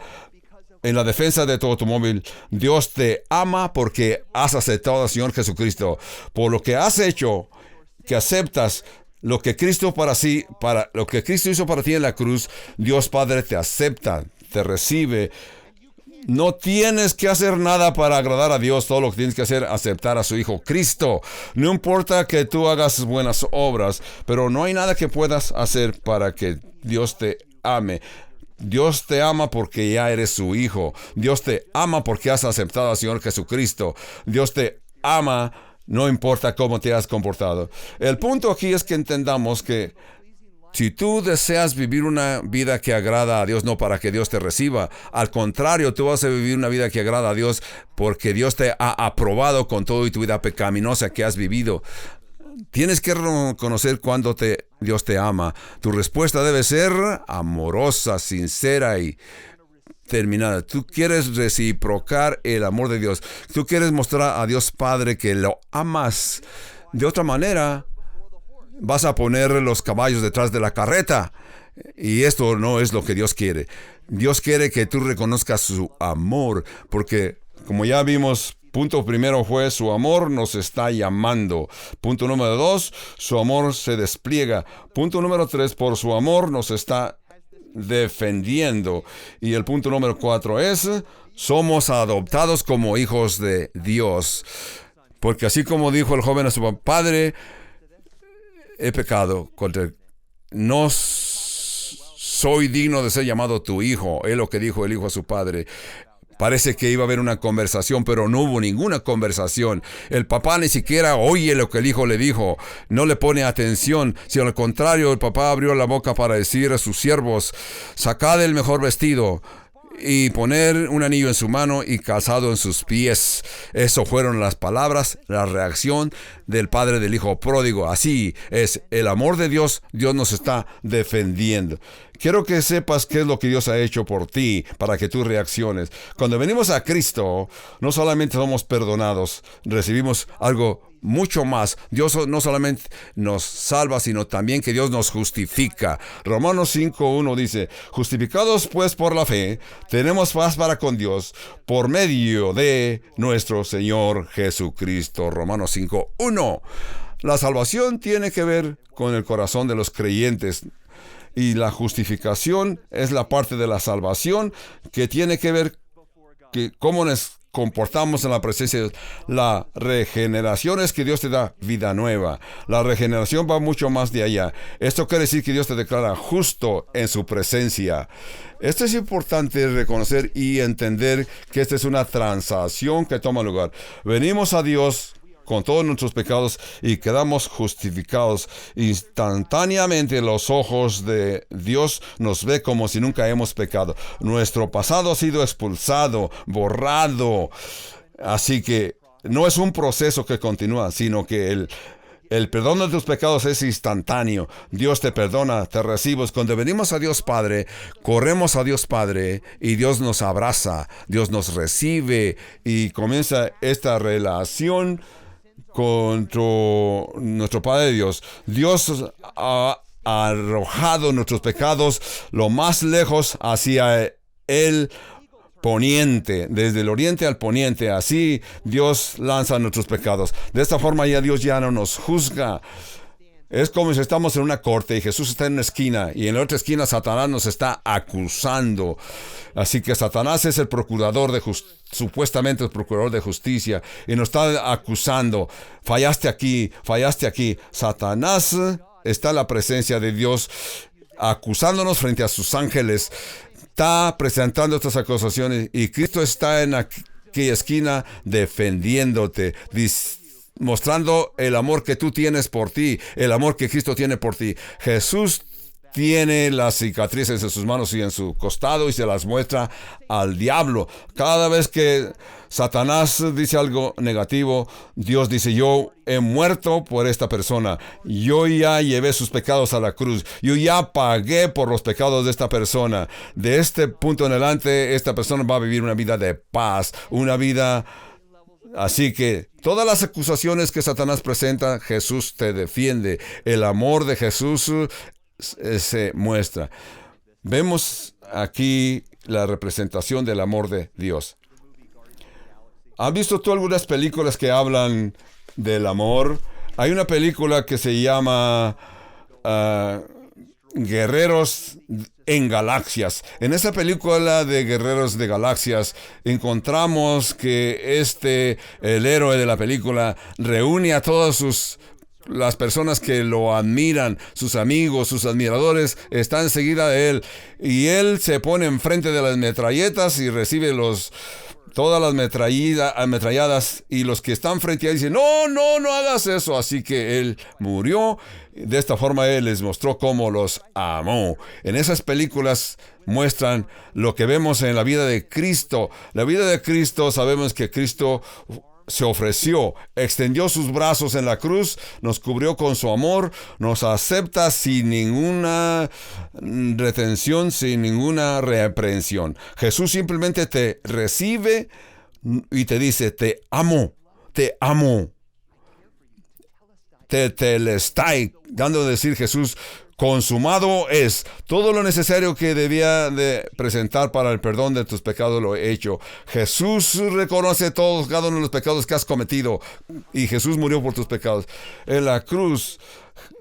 defensa de tu automóvil. Dios te ama porque has aceptado al Señor Jesucristo. Por lo que has hecho, que aceptas lo que Cristo lo que Cristo hizo para ti en la cruz, Dios Padre te acepta, te recibe. No tienes que hacer nada para agradar a Dios. Todo lo que tienes que hacer es aceptar a su Hijo Cristo. No importa que tú hagas buenas obras, pero no hay nada que puedas hacer para que Dios te ame. Dios te ama porque ya eres su hijo. Dios te ama porque has aceptado al Señor Jesucristo. Dios te ama, no importa cómo te has comportado. El punto aquí es que entendamos que si tú deseas vivir una vida que agrada a Dios, no para que Dios te reciba, al contrario, tú vas a vivir una vida que agrada a Dios porque Dios te ha aprobado con todo y tu vida pecaminosa que has vivido. Tienes que reconocer cuando Dios te ama. Tu respuesta debe ser amorosa, sincera y terminada. Tú quieres reciprocar el amor de Dios. Tú quieres mostrar a Dios Padre que lo amas. De otra manera, vas a poner los caballos detrás de la carreta. Y esto no es lo que Dios quiere. Dios quiere que tú reconozcas su amor. Porque, como ya vimos, punto primero fue, su amor nos está llamando. Punto número 2, su amor se despliega. Punto número 3, por su amor nos está defendiendo. Y el punto número 4 es, somos adoptados como hijos de Dios. Porque así como dijo el joven a su padre, he pecado contra él. No soy digno de ser llamado tu hijo. Es lo que dijo el hijo a su padre. Parece que iba a haber una conversación, pero no hubo ninguna conversación. El papá ni siquiera oye lo que el hijo le dijo. No le pone atención. Sino al contrario, el papá abrió la boca para decir a sus siervos, sacad el mejor vestido y poner un anillo en su mano y calzado en sus pies. Eso fueron las palabras, la reacción del padre del hijo pródigo. Así es, el amor de Dios, Dios nos está defendiendo. Quiero que sepas qué es lo que Dios ha hecho por ti para que tú reacciones. Cuando venimos a Cristo, no solamente somos perdonados, recibimos algo mucho más. Dios no solamente nos salva, sino también que Dios nos justifica. Romanos 5:1 dice, justificados pues por la fe, tenemos paz para con Dios por medio de nuestro Señor Jesucristo. Romanos 5:1. La salvación tiene que ver con el corazón de los creyentes. Y la justificación es la parte de la salvación que tiene que ver que cómo nos comportamos en la presencia de Dios. La regeneración es que Dios te da vida nueva. La regeneración va mucho más de allá. Esto quiere decir que Dios te declara justo en su presencia. Esto es importante reconocer y entender que esta es una transacción que toma lugar. Venimos a Dios con todos nuestros pecados y quedamos justificados. Instantáneamente los ojos de Dios nos ve como si nunca hemos pecado. Nuestro pasado ha sido expulsado, borrado. Así que no es un proceso que continúa, sino que el perdón de tus pecados es instantáneo. Dios te perdona, te recibes. Cuando venimos a Dios Padre, corremos a Dios Padre y Dios nos abraza, Dios nos recibe y comienza esta relación con nuestro Padre Dios. Dios ha arrojado nuestros pecados lo más lejos hacia el poniente, desde el oriente al poniente. Así Dios lanza nuestros pecados. De esta forma ya Dios ya no nos juzga. Es como si estamos en una corte y Jesús está en una esquina y en la otra esquina Satanás nos está acusando. Así que Satanás es el procurador de supuestamente el procurador de justicia y nos está acusando. Fallaste aquí, fallaste aquí. Satanás está en la presencia de Dios acusándonos frente a sus ángeles. Está presentando estas acusaciones y Cristo está en aquella esquina defendiéndote, mostrando el amor que tú tienes por ti, el amor que Cristo tiene por ti. Jesús tiene las cicatrices en sus manos y en su costado y se las muestra al diablo. Cada vez que Satanás dice algo negativo, Dios dice, yo he muerto por esta persona. Yo ya llevé sus pecados a la cruz. Yo ya pagué por los pecados de esta persona. De este punto en adelante, esta persona va a vivir una vida de paz, una vida... Así que todas las acusaciones que Satanás presenta, Jesús te defiende. El amor de Jesús se muestra. Vemos aquí la representación del amor de Dios. ¿Has visto tú algunas películas que hablan del amor? Hay una película que se llama Guerreros en Galaxias. En esa película de Guerreros de Galaxias encontramos que el héroe de la película reúne a todas las personas que lo admiran, sus amigos, sus admiradores, están enseguida de él. Y él se pone enfrente de las metralletas y recibe todas las ametralladas, y los que están frente a él dicen, no hagas eso. Así que él murió. De esta forma él les mostró cómo los amó. En esas películas muestran lo que vemos en la vida de Cristo. La vida de Cristo, sabemos que Cristo se ofreció, extendió sus brazos en la cruz, nos cubrió con su amor, nos acepta sin ninguna retención, sin ninguna reprensión. Jesús simplemente te recibe y te dice, te amo, te amo. Te le está dando a decir Jesús, consumado es. Todo lo necesario que debía de presentar para el perdón de tus pecados lo he hecho. Jesús reconoce cada uno de los pecados que has cometido y Jesús murió por tus pecados. En la cruz,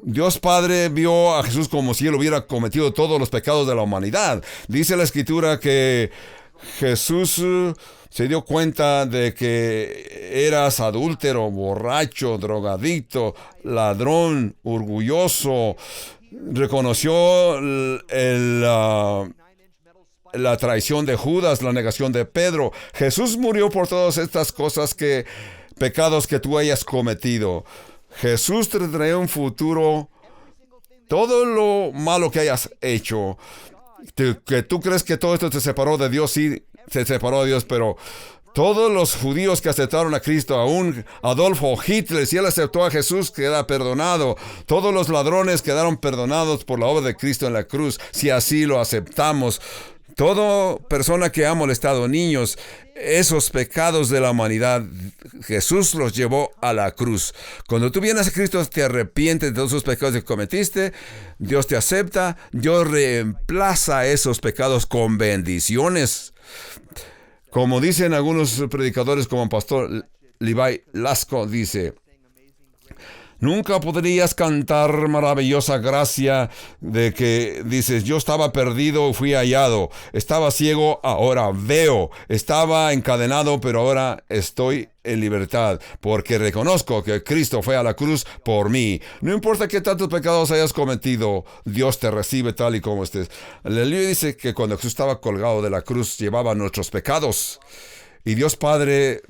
Dios Padre vio a Jesús como si él hubiera cometido todos los pecados de la humanidad. Dice la Escritura que Jesús se dio cuenta de que eras adúltero, borracho, drogadicto, ladrón, orgulloso. Reconoció la traición de Judas, la negación de Pedro. Jesús murió por todas estas cosas, pecados que tú hayas cometido. Jesús te trae un futuro, todo lo malo que hayas hecho. Que tú crees que todo esto te separó de Dios, sí, se separó de Dios, pero todos los judíos que aceptaron a Cristo, aún Adolfo Hitler, si él aceptó a Jesús, queda perdonado. Todos los ladrones quedaron perdonados por la obra de Cristo en la cruz, si así lo aceptamos. Toda persona que ha molestado niños, esos pecados de la humanidad, Jesús los llevó a la cruz. Cuando tú vienes a Cristo, te arrepientes de todos esos pecados que cometiste, Dios te acepta, Dios reemplaza esos pecados con bendiciones. Como dicen algunos predicadores, como el pastor Levi Lasco dice, nunca podrías cantar maravillosa gracia de que dices, yo estaba perdido, fui hallado, estaba ciego, ahora veo, estaba encadenado, pero ahora estoy en libertad, porque reconozco que Cristo fue a la cruz por mí. No importa qué tantos pecados hayas cometido, Dios te recibe tal y como estés. La Biblia dice que cuando Jesús estaba colgado de la cruz, llevaba nuestros pecados, y Dios Padre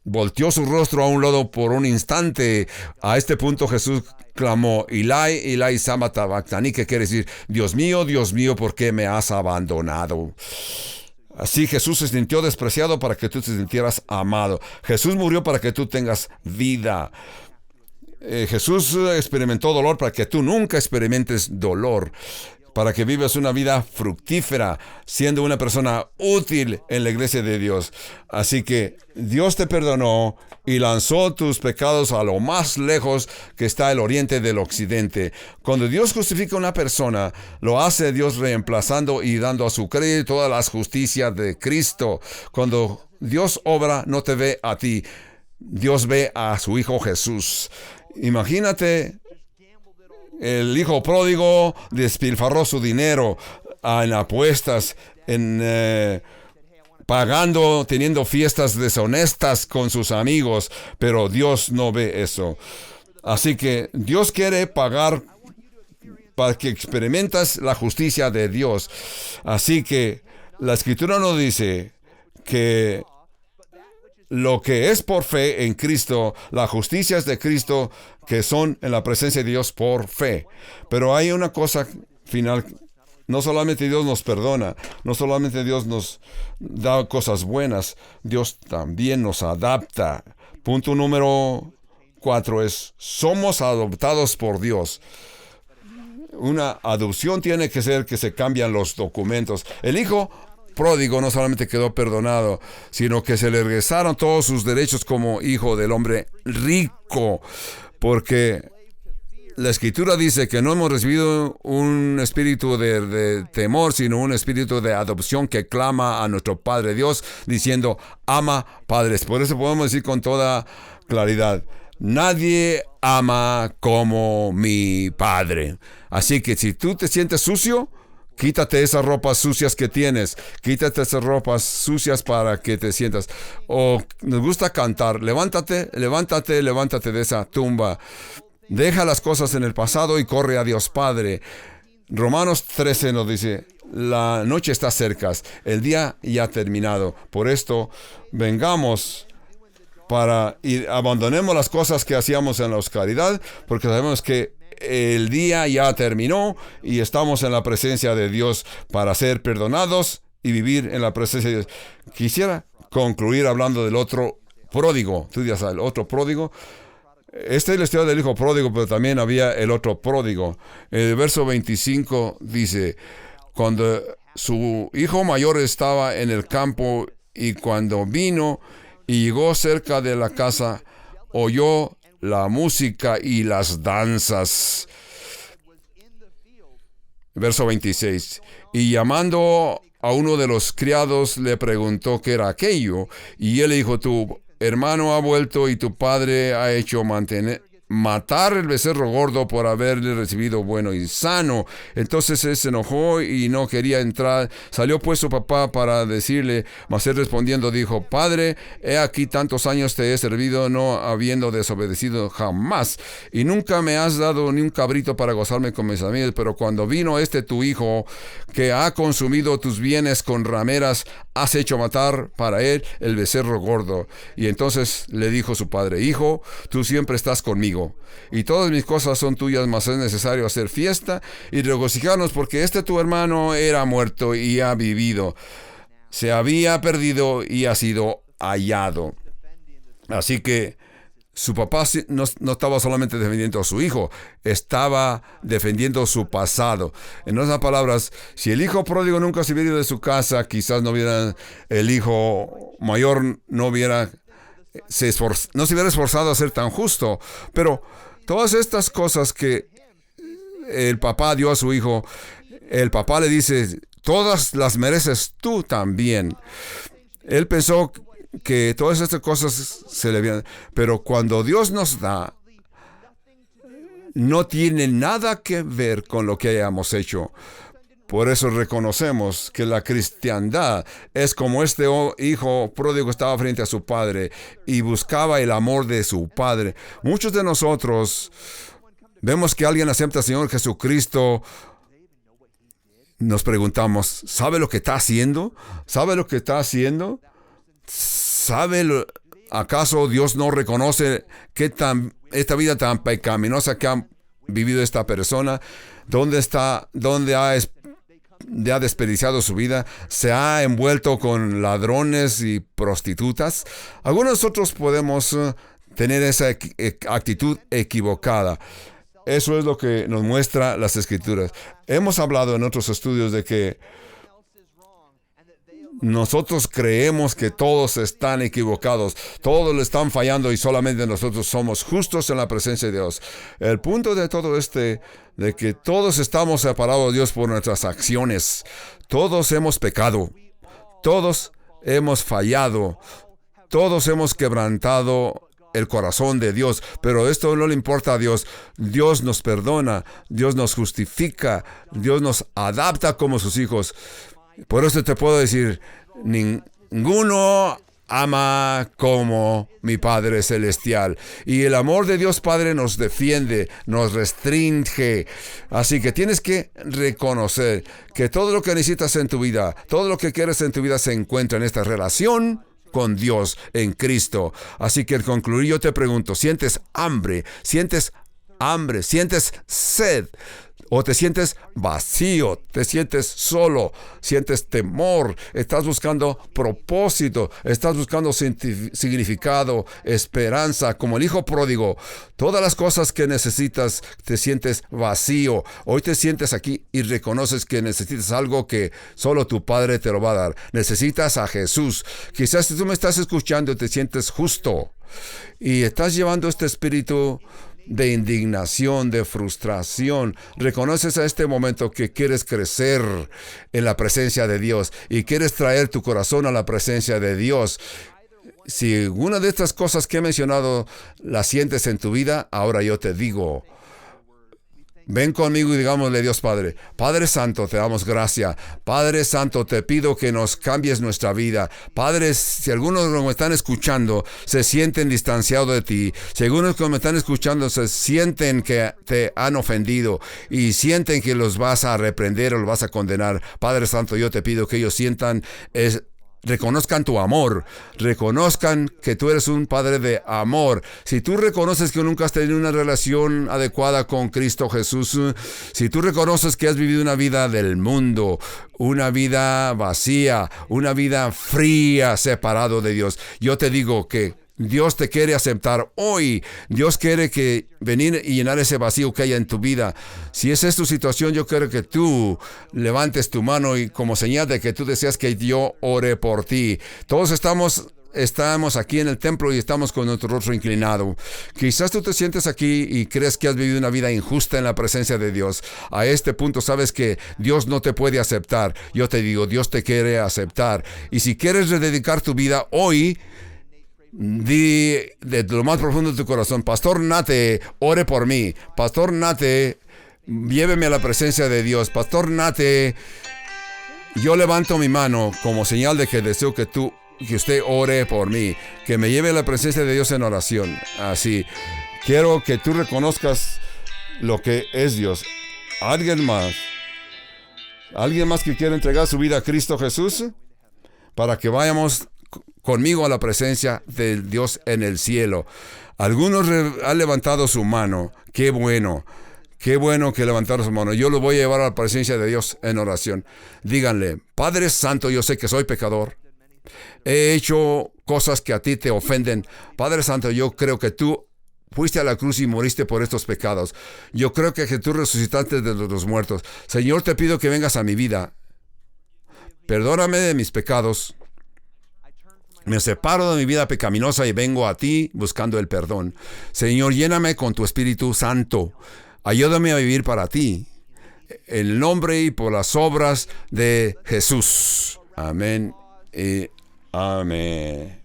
volteó su rostro a un lado por un instante. A este punto Jesús clamó, Elí, Elí, lama sabactani, que quiere decir, Dios mío, ¿por qué me has abandonado? Así Jesús se sintió despreciado para que tú te sintieras amado. Jesús murió para que tú tengas vida. Jesús experimentó dolor para que tú nunca experimentes dolor, para que vivas una vida fructífera, siendo una persona útil en la iglesia de Dios. Así que Dios te perdonó y lanzó tus pecados a lo más lejos que está el oriente del occidente. Cuando Dios justifica a una persona, lo hace Dios reemplazando y dando a su crédito todas las justicias de Cristo. Cuando Dios obra, no te ve a ti, Dios ve a su Hijo Jesús. Imagínate El hijo pródigo despilfarró su dinero en apuestas, en pagando, teniendo fiestas deshonestas con sus amigos, pero Dios no ve eso. Así que Dios quiere pagar para que experimentas la justicia de Dios. Así que la Escritura nos dice que lo que es por fe en Cristo, la justicia es de Cristo, que son en la presencia de Dios por fe. Pero hay una cosa final. No solamente Dios nos perdona, no solamente Dios nos da cosas buenas, Dios también nos adapta. Punto número 4 es, somos adoptados por Dios. Una adopción tiene que ser que se cambian los documentos. El hijo pródigo no solamente quedó perdonado, sino que se le regresaron todos sus derechos como hijo del hombre rico, porque la Escritura dice que no hemos recibido un espíritu de temor, sino un espíritu de adopción que clama a nuestro Padre Dios, diciendo, ama padres. Por eso podemos decir con toda claridad, nadie ama como mi Padre. Así que si tú te sientes sucio, quítate esas ropas sucias que tienes. Quítate esas ropas sucias para que te sientas. O nos gusta cantar, levántate, levántate, levántate de esa tumba. Deja las cosas en el pasado y corre a Dios Padre. Romanos 13 nos dice, la noche está cerca, el día ya ha terminado. Por esto, vengamos y abandonemos las cosas que hacíamos en la oscuridad, porque sabemos que el día ya terminó y estamos en la presencia de Dios para ser perdonados y vivir en la presencia de Dios. Quisiera concluir hablando del otro pródigo. Tú dirás, el otro pródigo. Esta es la historia del hijo pródigo, pero también había el otro pródigo. El verso 25 dice, cuando su hijo mayor estaba en el campo y cuando vino y llegó cerca de la casa, oyó la música y las danzas. Verso 26. Y llamando a uno de los criados, le preguntó qué era aquello. Y él le dijo, tu hermano ha vuelto y tu padre ha hecho matar el becerro gordo por haberle recibido bueno y sano. Entonces él se enojó y no quería entrar. Salió pues su papá para decirle, mas él respondiendo dijo, Padre, he aquí tantos años te he servido, no habiendo desobedecido jamás, y nunca me has dado ni un cabrito para gozarme con mis amigos, pero cuando vino tu hijo, que ha consumido tus bienes con rameras, has hecho matar para él el becerro gordo. Y entonces le dijo su padre, Hijo, tú siempre estás conmigo, y todas mis cosas son tuyas, mas es necesario hacer fiesta y regocijarnos, porque tu hermano era muerto y ha vivido, se había perdido y ha sido hallado. Así que su papá no estaba solamente defendiendo a su hijo, estaba defendiendo su pasado. En otras palabras, si el hijo pródigo nunca se hubiera ido de su casa, quizás el hijo mayor no se hubiera esforzado a ser tan justo. Pero todas estas cosas que el papá dio a su hijo, el papá le dice, todas las mereces tú también. Él pensó que todas estas cosas se le habían, pero cuando Dios nos da, no tiene nada que ver con lo que hayamos hecho. Por eso reconocemos que la cristiandad es como hijo pródigo estaba frente a su padre y buscaba el amor de su padre. Muchos de nosotros vemos que alguien acepta al Señor Jesucristo, nos preguntamos, ¿sabe lo que está haciendo? ¿Sabe lo que está haciendo? ¿Acaso Dios no reconoce esta vida tan pecaminosa que ha vivido esta persona? ¿Dónde ha desperdiciado su vida? ¿Se ha envuelto con ladrones y prostitutas? Algunos de nosotros podemos tener esa actitud equivocada. Eso es lo que nos muestra las Escrituras. Hemos hablado en otros estudios de que nosotros creemos que todos están equivocados, todos le están fallando y solamente nosotros somos justos en la presencia de Dios. El punto de todo de que todos estamos separados de Dios por nuestras acciones. Todos hemos pecado, todos hemos fallado, todos hemos quebrantado el corazón de Dios, pero esto no le importa a Dios. Dios nos perdona, Dios nos justifica, Dios nos adapta como sus hijos. Por eso te puedo decir, ninguno ama como mi Padre Celestial. Y el amor de Dios Padre nos defiende, nos restringe. Así que tienes que reconocer que todo lo que necesitas en tu vida, todo lo que quieres en tu vida se encuentra en esta relación con Dios en Cristo. Así que al concluir yo te pregunto, ¿sientes hambre? ¿Sientes sed? ¿O te sientes vacío? ¿Te sientes solo? ¿Sientes temor? ¿Estás buscando propósito? ¿Estás buscando significado, esperanza? Como el hijo pródigo, todas las cosas que necesitas, te sientes vacío. Hoy te sientes aquí y reconoces que necesitas algo que solo tu Padre te lo va a dar. Necesitas a Jesús. Quizás tú me estás escuchando y te sientes justo y estás llevando este espíritu de indignación, de frustración. Reconoces a este momento que quieres crecer en la presencia de Dios y quieres traer tu corazón a la presencia de Dios. Si una de estas cosas que he mencionado la sientes en tu vida, ahora yo te digo, ven conmigo y digámosle a Dios Padre, Padre Santo, te damos gracia. Padre Santo, te pido que nos cambies nuestra vida. Padre, si algunos que me están escuchando se sienten distanciados de ti, si algunos que me están escuchando se sienten que te han ofendido y sienten que los vas a reprender o los vas a condenar, Padre Santo, yo te pido que ellos reconozcan tu amor, reconozcan que tú eres un Padre de amor. Si tú reconoces que nunca has tenido una relación adecuada con Cristo Jesús, si tú reconoces que has vivido una vida del mundo, una vida vacía, una vida fría, separado de Dios, yo te digo que Dios te quiere aceptar hoy. Dios quiere venir y llenar ese vacío que hay en tu vida. Si esa es tu situación, yo quiero que tú levantes tu mano y como señal de que tú deseas que yo ore por ti. Todos estamos aquí en el templo y estamos con nuestro rostro inclinado. Quizás tú te sientes aquí y crees que has vivido una vida injusta en la presencia de Dios. A este punto sabes que Dios no te puede aceptar. Yo te digo, Dios te quiere aceptar. Y si quieres rededicar tu vida hoy, di de lo más profundo de tu corazón, Pastor Nate, ore por mí. Pastor Nate, lléveme a la presencia de Dios. Pastor Nate, yo levanto mi mano como señal de que deseo que usted ore por mí, que me lleve a la presencia de Dios en oración. Así, quiero que tú reconozcas lo que es Dios. ¿Alguien más que quiera entregar su vida a Cristo Jesús? Para que vayamos conmigo a la presencia de Dios en el cielo. Algunos han levantado su mano. Qué bueno que levantaron su mano. Yo lo voy a llevar a la presencia de Dios en oración. Díganle, Padre Santo, yo sé que soy pecador. He hecho cosas que a ti te ofenden. Padre Santo, yo creo que tú fuiste a la cruz y moriste por estos pecados. Yo creo que tú resucitaste de los muertos. Señor, te pido que vengas a mi vida. Perdóname de mis pecados. Me separo de mi vida pecaminosa y vengo a ti buscando el perdón. Señor, lléname con tu Espíritu Santo. Ayúdame a vivir para ti. En el nombre y por las obras de Jesús. Amén y amén.